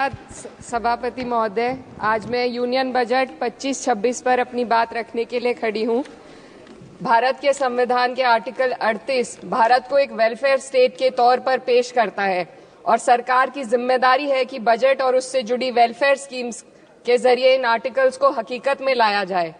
सभापति महोदय, आज मैं यूनियन बजट 25-26 पर अपनी बात रखने के लिए खड़ी हूँ। भारत के संविधान के आर्टिकल 38 भारत को एक वेलफेयर स्टेट के तौर पर पेश करता है और सरकार की जिम्मेदारी है कि बजट और उससे जुड़ी वेलफेयर स्कीम्स के जरिए इन आर्टिकल्स को हकीकत में लाया जाए।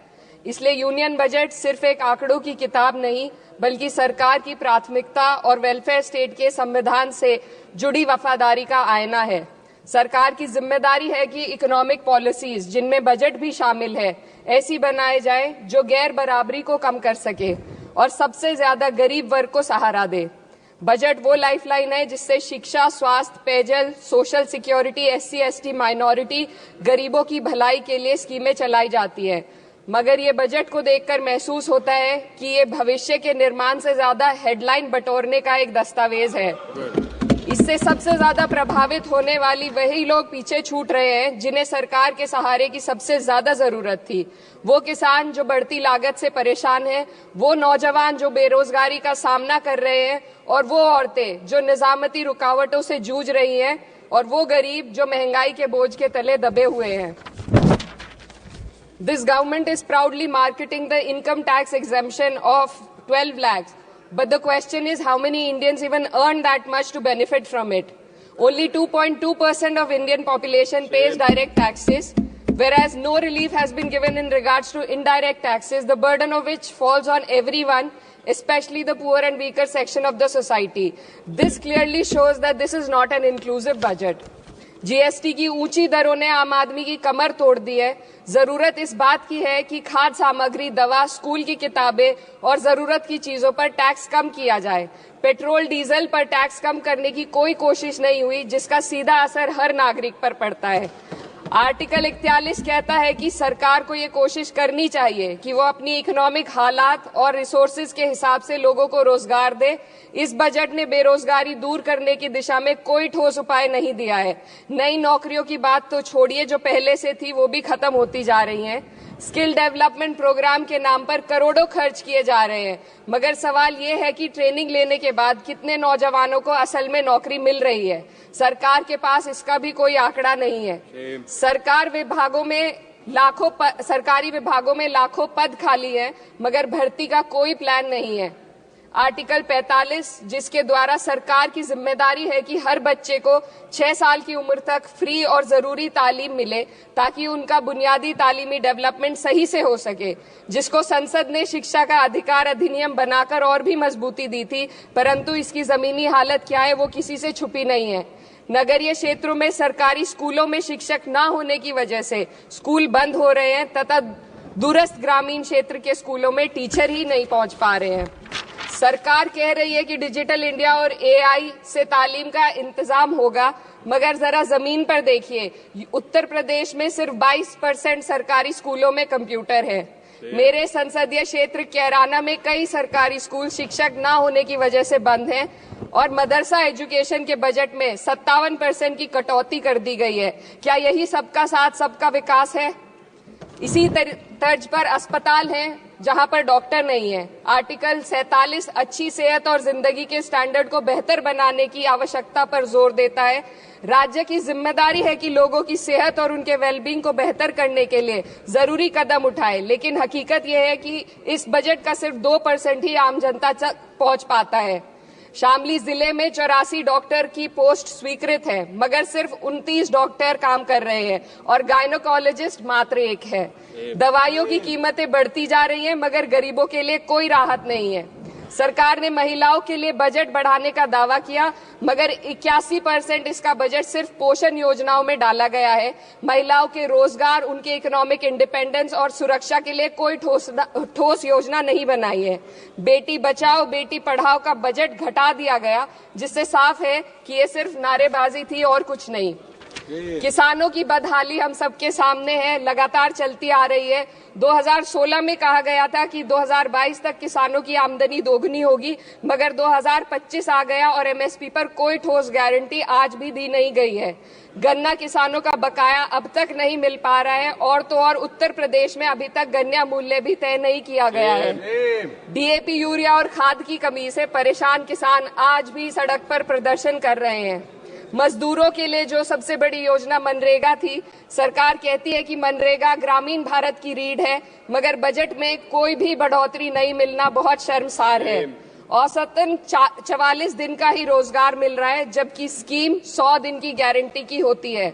इसलिए यूनियन बजट सिर्फ एक आंकड़ों की किताब नहीं, बल्कि सरकार की प्राथमिकता और वेलफेयर स्टेट के संविधान से जुड़ी वफादारी का आईना है। सरकार की जिम्मेदारी है कि इकोनॉमिक पॉलिसीज, जिनमें बजट भी शामिल है, ऐसी बनाए जाए जो गैर बराबरी को कम कर सके और सबसे ज्यादा गरीब वर्ग को सहारा दे। बजट वो लाइफलाइन है जिससे शिक्षा, स्वास्थ्य, पेयजल, सोशल सिक्योरिटी, SC/ST माइनॉरिटी, गरीबों की भलाई के लिए स्कीमें चलाई जाती है। मगर ये बजट को देखकर महसूस होता है कि ये भविष्य के निर्माण से ज्यादा हेडलाइन बटोरने का एक दस्तावेज है। इससे सबसे ज्यादा प्रभावित होने वाली वही लोग पीछे छूट रहे हैं जिन्हें सरकार के सहारे की सबसे ज्यादा जरूरत थी। वो किसान जो बढ़ती लागत से परेशान हैं, वो नौजवान जो बेरोजगारी का सामना कर रहे हैं और वो औरतें जो निजामती रुकावटों से जूझ रही हैं और वो गरीब जो महंगाई के बोझ के तले दबे हुए हैं। This government is proudly marketing the income tax exemption of 12 lakhs. But the question is, how many Indians even earn that much to benefit from it? Only 2.2% of Indian population pays direct taxes, whereas no relief has been given in regards to indirect taxes, the burden of which falls on everyone, especially the poor and weaker section of the society. This clearly shows that this is not an inclusive budget. GST की ऊंची दरों ने आम आदमी की कमर तोड़ दी है। जरूरत इस बात की है कि खाद्य सामग्री, दवा, स्कूल की किताबें और जरूरत की चीजों पर टैक्स कम किया जाए। पेट्रोल, डीजल पर टैक्स कम करने की कोई कोशिश नहीं हुई, जिसका सीधा असर हर नागरिक पर पड़ता है। आर्टिकल 41 कहता है कि सरकार को ये कोशिश करनी चाहिए कि वो अपनी इकोनॉमिक हालात और रिसोर्सेज के हिसाब से लोगों को रोजगार दे। इस बजट ने बेरोजगारी दूर करने की दिशा में कोई ठोस उपाय नहीं दिया है। नई नौकरियों की बात तो छोड़िए, जो पहले से थी वो भी खत्म होती जा रही हैं। स्किल डेवलपमेंट प्रोग्राम के नाम पर करोड़ों खर्च किए जा रहे हैं, मगर सवाल ये है कि ट्रेनिंग लेने के बाद कितने नौजवानों को असल में नौकरी मिल रही है। सरकार के पास इसका भी कोई आंकड़ा नहीं है। सरकारी विभागों में लाखों पद खाली हैं, मगर भर्ती का कोई प्लान नहीं है। आर्टिकल 45, जिसके द्वारा सरकार की जिम्मेदारी है कि हर बच्चे को 6 साल की उम्र तक फ्री और जरूरी तालीम मिले ताकि उनका बुनियादी तालीमी डेवलपमेंट सही से हो सके, जिसको संसद ने शिक्षा का अधिकार अधिनियम बनाकर और भी मजबूती दी थी, परंतु इसकी जमीनी हालत क्या है वो किसी से छुपी नहीं है। नगरीय क्षेत्रों में सरकारी स्कूलों में शिक्षक न होने की वजह से स्कूल बंद हो रहे हैं तथा दूरस्थ ग्रामीण क्षेत्र के स्कूलों में टीचर ही नहीं पहुंच पा रहे हैं। सरकार कह रही है कि डिजिटल इंडिया और AI से तालीम का इंतजाम होगा, मगर जरा जमीन पर देखिए, उत्तर प्रदेश में सिर्फ 22% सरकारी स्कूलों में कंप्यूटर है। मेरे संसदीय क्षेत्र कैराना में कई सरकारी स्कूल शिक्षक न होने की वजह से बंद हैं और मदरसा एजुकेशन के बजट में 57% की कटौती कर दी गई है। क्या यही सबका साथ सबका विकास है? इसी तर्ज पर अस्पताल हैं जहां पर डॉक्टर नहीं है। आर्टिकल 47 अच्छी सेहत और जिंदगी के स्टैंडर्ड को बेहतर बनाने की आवश्यकता पर जोर देता है। राज्य की जिम्मेदारी है कि लोगों की सेहत और उनके वेलबींग को बेहतर करने के लिए जरूरी कदम उठाए, लेकिन हकीकत यह है कि इस बजट का सिर्फ 2% ही आम जनता तक पहुंच पाता है। शामली जिले में 84 डॉक्टर की पोस्ट स्वीकृत है, मगर सिर्फ 29 डॉक्टर काम कर रहे हैं और गायनोकोलॉजिस्ट मात्र 1 है। दवाइयों की कीमतें बढ़ती जा रही हैं, मगर गरीबों के लिए कोई राहत नहीं है। सरकार ने महिलाओं के लिए बजट बढ़ाने का दावा किया, मगर 81% इसका बजट सिर्फ पोषण योजनाओं में डाला गया है। महिलाओं के रोजगार, उनके इकोनॉमिक इंडिपेंडेंस और सुरक्षा के लिए कोई ठोस योजना नहीं बनाई है। बेटी बचाओ बेटी पढ़ाओ का बजट घटा दिया गया, जिससे साफ है कि ये सिर्फ नारेबाजी थी और कुछ नहीं। किसानों की बदहाली हम सबके सामने है, लगातार चलती आ रही है। 2016 में कहा गया था कि 2022 तक किसानों की आमदनी दोगुनी होगी, मगर 2025 आ गया और MSP पर कोई ठोस गारंटी आज भी दी नहीं गई है। गन्ना किसानों का बकाया अब तक नहीं मिल पा रहा है और तो और उत्तर प्रदेश में अभी तक गन्ना मूल्य भी तय नहीं किया गया है। DAP, यूरिया और खाद की कमी से परेशान किसान आज भी सड़क पर प्रदर्शन कर रहे हैं। मजदूरों के लिए जो सबसे बड़ी योजना मनरेगा थी, सरकार कहती है कि मनरेगा ग्रामीण भारत की रीढ़ है, मगर बजट में कोई भी बढ़ोतरी नहीं मिलना बहुत शर्मसार है। औसतन 44 दिन का ही रोजगार मिल रहा है, जबकि स्कीम 100 दिन की गारंटी की होती है।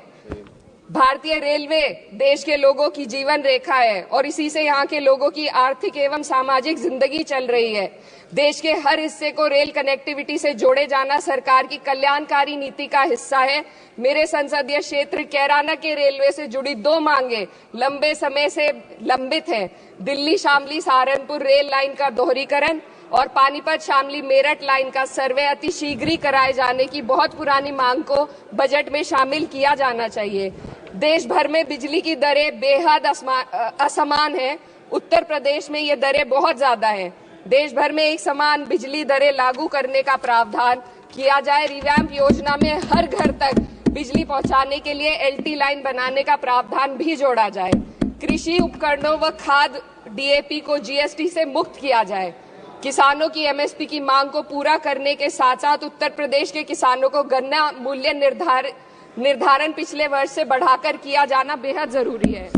भारतीय रेलवे देश के लोगों की जीवन रेखा है और इसी से यहाँ के लोगों की आर्थिक एवं सामाजिक जिंदगी चल रही है। देश के हर हिस्से को रेल कनेक्टिविटी से जोड़े जाना सरकार की कल्याणकारी नीति का हिस्सा है। मेरे संसदीय क्षेत्र कैराना के रेलवे से जुड़ी 2 मांगे लंबे समय से लंबित हैं। दिल्ली शामली सहारनपुर रेल लाइन का दोहरीकरण और पानीपत शामली मेरठ लाइन का सर्वे अति शीघ्र ही कराए जाने की बहुत पुरानी मांग को बजट में शामिल किया जाना चाहिए। देश भर में बिजली की दरें बेहद असमान हैं। उत्तर प्रदेश में ये दरें बहुत ज्यादा हैं। देश भर में एक समान बिजली दरें लागू करने का प्रावधान किया जाए। रिवैम्प योजना में हर घर तक बिजली पहुंचाने के लिए एलटी लाइन बनाने का प्रावधान भी जोड़ा जाए। कृषि उपकरणों व खाद डीएपी को जीएसटी से मुक्त किया जाए। किसानों की एमएसपी की मांग को पूरा करने के साथ साथ उत्तर प्रदेश के किसानों को गन्ना मूल्य निर्धारण पिछले वर्ष से बढ़ाकर किया जाना बेहद जरूरी है।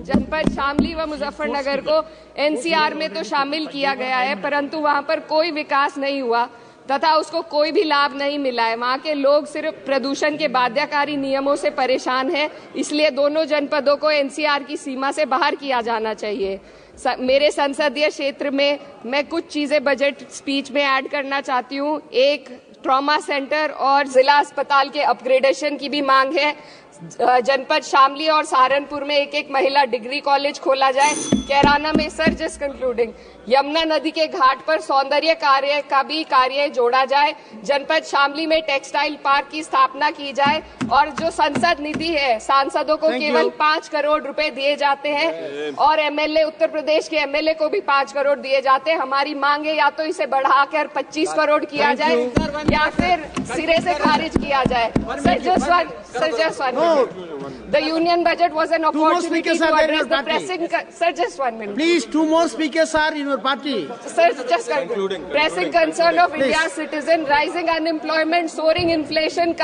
जनपद शामली व मुजफ्फरनगर को एनसीआर में तो शामिल किया गया है, परंतु वहां पर कोई विकास नहीं हुआ तथा उसको कोई भी लाभ नहीं मिला है। वहां के लोग सिर्फ प्रदूषण के बाध्यकारी नियमों से परेशान हैं, इसलिए दोनों जनपदों को एनसीआर की सीमा से बाहर किया जाना चाहिए। मेरे संसदीय क्षेत्र में मैं कुछ चीजें बजट स्पीच में ऐड करना चाहती हूँ। एक, ट्रॉमा सेंटर और जिला अस्पताल के अपग्रेडेशन की भी मांग है। जनपद शामली और सहारनपुर में एक महिला डिग्री कॉलेज खोला जाए। कैराना में सर जस्ट कंक्लूडिंग, यमुना नदी के घाट पर सौंदर्य कार्य का भी कार्य जोड़ा जाए। जनपद शामली में टेक्सटाइल पार्क की स्थापना की जाए और जो संसद निधि है, सांसदों को केवल 5 करोड़ रुपए दिए जाते हैं और एमएलए, उत्तर प्रदेश के एमएलए को भी 5 करोड़ दिए जाते हैं। हमारी मांग है या तो इसे बढ़ाकर 25 करोड़ किया जाए या फिर सिरे से खारिज किया जाए। Sir just one The union budget was an opportunity to address the pressing. Sir, just 1 minute. Please, 2 more speakers are in your party. Sir, just concluding. Pressing concern of India's citizen, rising unemployment, soaring inflation,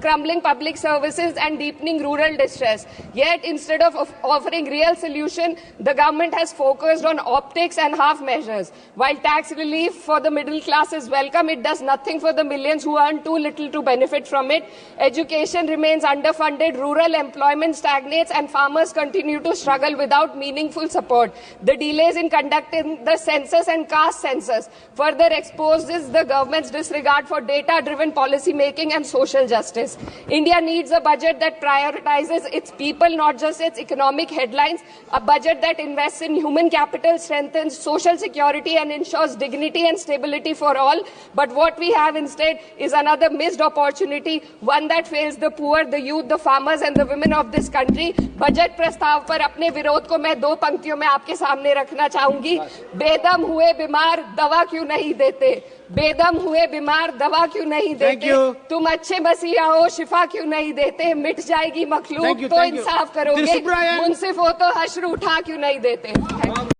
crumbling public services, and deepening rural distress. Yet, instead of offering real solution, the government has focused on optics and half measures. While tax relief for the middle class is welcome, it does nothing for the millions who earn too little to benefit from it. Education remains underfunded. Rural employment stagnates and farmers continue to struggle without meaningful support. The delays in conducting the census and caste census further exposes the government's disregard for data-driven policy making and social justice. India needs a budget that prioritizes its people, not just its economic headlines. A budget that invests in human capital, strengthens social security and ensures dignity and stability for all. But what we have instead is another missed opportunity, one that fails the poor, the youth, the farmers and the women of this country. Budget प्रस्ताव पर अपने विरोध को मैं 2 पंक्तियों में आपके सामने रखना चाहूंगी। बेदम हुए बीमार दवा क्यों नहीं देते? बेदम हुए बीमार दवा क्यों नहीं देते? तुम अच्छे मसीहा हो, शिफा क्यों नहीं देते? मिट जाएगी मखलूक तो इंसाफ करोगे, मुंसिफ हो तो हश्र उठा क्यों नहीं देते?